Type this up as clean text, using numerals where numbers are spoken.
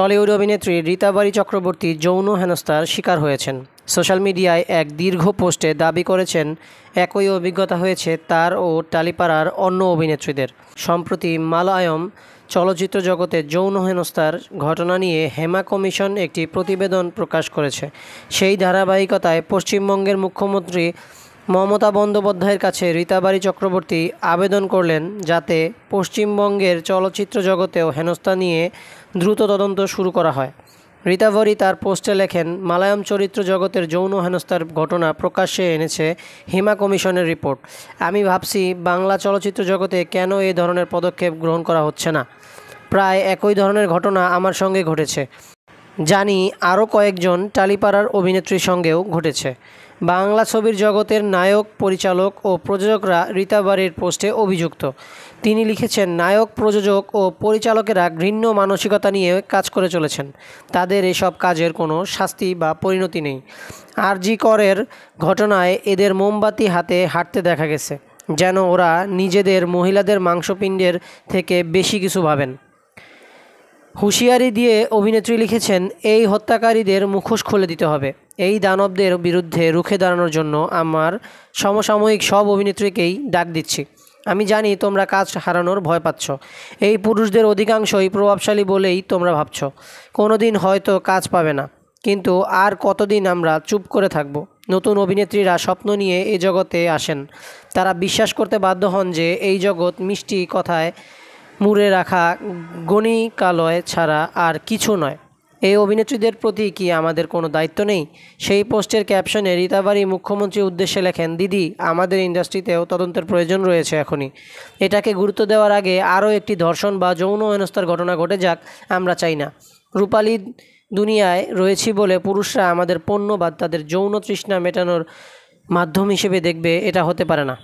Tollywood অভিনেত্রী ঋতাবারী চক্রবর্তী যৌন হেনস্থার শিকার হয়েছেন। সোশ্যাল মিডিয়ায় এক দীর্ঘ পোস্টে দাবি করেছেন একই অভিজ্ঞতা হয়েছে তার ও টালিপাড়ার অন্য অভিনেত্রীদের। সম্প্রতি মালয়ালম চলচ্চিত্র জগতে যৌন হেনস্থার ঘটনা নিয়ে হেমা কমিশন একটি প্রতিবেদন প্রকাশ করেছে। সেই ধারাবাহিকতায় পশ্চিমবঙ্গের মুখ্যমন্ত্রী মমতা বন্দ্যোপাধ্যায়ের কাছে ঋতাবারী চক্রবর্তী আবেদন করলেন যাতে পশ্চিমবঙ্গের চলচ্চিত্র জগতেও হেনস্থা নিয়ে দ্রুত তদন্ত শুরু করা হয়। ঋতাবারী তার পোস্টে লেখেন, মালয়ালম চরিত্র জগতের যৌন হেনস্থার ঘটনা প্রকাশ্যে এনেছে হেমা কমিশনের রিপোর্ট। আমি ভাবছি বাংলা চলচ্চিত্র জগতে কেন এই ধরনের পদক্ষেপ গ্রহণ করা হচ্ছে না। প্রায় একই ধরনের ঘটনা আমার সঙ্গে ঘটেছে। জানি আরও কয়েকজন টালিপাড়ার অভিনেত্রীর সঙ্গেও ঘটেছে। বাংলা ছবির জগতের নায়ক, পরিচালক ও প্রযোজকরা ঋতাবারীর পোস্টে অভিযুক্ত। তিনি লিখেছেন, নায়ক, প্রযোজক ও পরিচালকেরা ঘৃণ্য মানসিকতা নিয়ে কাজ করে চলেছেন। তাদের এসব কাজের কোনো শাস্তি বা পরিণতি নেই। আর.জি. করের ঘটনায় এদের মোমবাতি হাতে হাঁটতে দেখা গেছে, যেন ওরা নিজেদের মহিলাদের মাংসপিণ্ডের থেকে বেশি কিছু ভাবেন। হুঁশিয়ারি দিয়ে অভিনেত্রী লিখেছেন, এই হত্যাকারীদের মুখোশ খুলে দিতে হবে। এই দানবদের বিরুদ্ধে রুখে দাঁড়ানোর জন্য আমার সমসাময়িক সব অভিনেত্রীকেই ডাক দিচ্ছি। আমি জানি তোমরা কাজ হারানোর ভয় পাচ্ছ। এই পুরুষদের অধিকাংশই প্রভাবশালী বলেই তোমরা ভাবছ কোনো দিন হয়তো কাজ পাবে না, কিন্তু আর কতদিন আমরা চুপ করে থাকব। নতুন অভিনেত্রীরা স্বপ্ন নিয়ে এ জগতে আসেন। তারা বিশ্বাস করতে বাধ্য হন যে এই জগৎ মিষ্টি কথায় মুড়ে রাখা গণিকালয় ছাড়া আর কিছু নয়। এই অভিনেত্রীদের প্রতি কি আমাদের কোনো দায়িত্ব নেই? সেই পোস্টের ক্যাপশনে ঋতাবারী মুখ্যমন্ত্রীর উদ্দেশ্যে লেখেন, দিদি, আমাদের ইন্ডাস্ট্রিতেও তদন্তের প্রয়োজন রয়েছে এখনই। এটাকে গুরুত্ব দেওয়ার আগে আরও একটি ধর্ষণ বা যৌন হেনস্থার ঘটনা ঘটে যাক, আমরা চাই না। রূপালী দুনিয়ায় রয়েছি বলে পুরুষরা আমাদের পণ্য বা তাদের যৌন তৃষ্ণা মেটানোর মাধ্যম হিসেবে দেখবে, এটা হতে পারে না।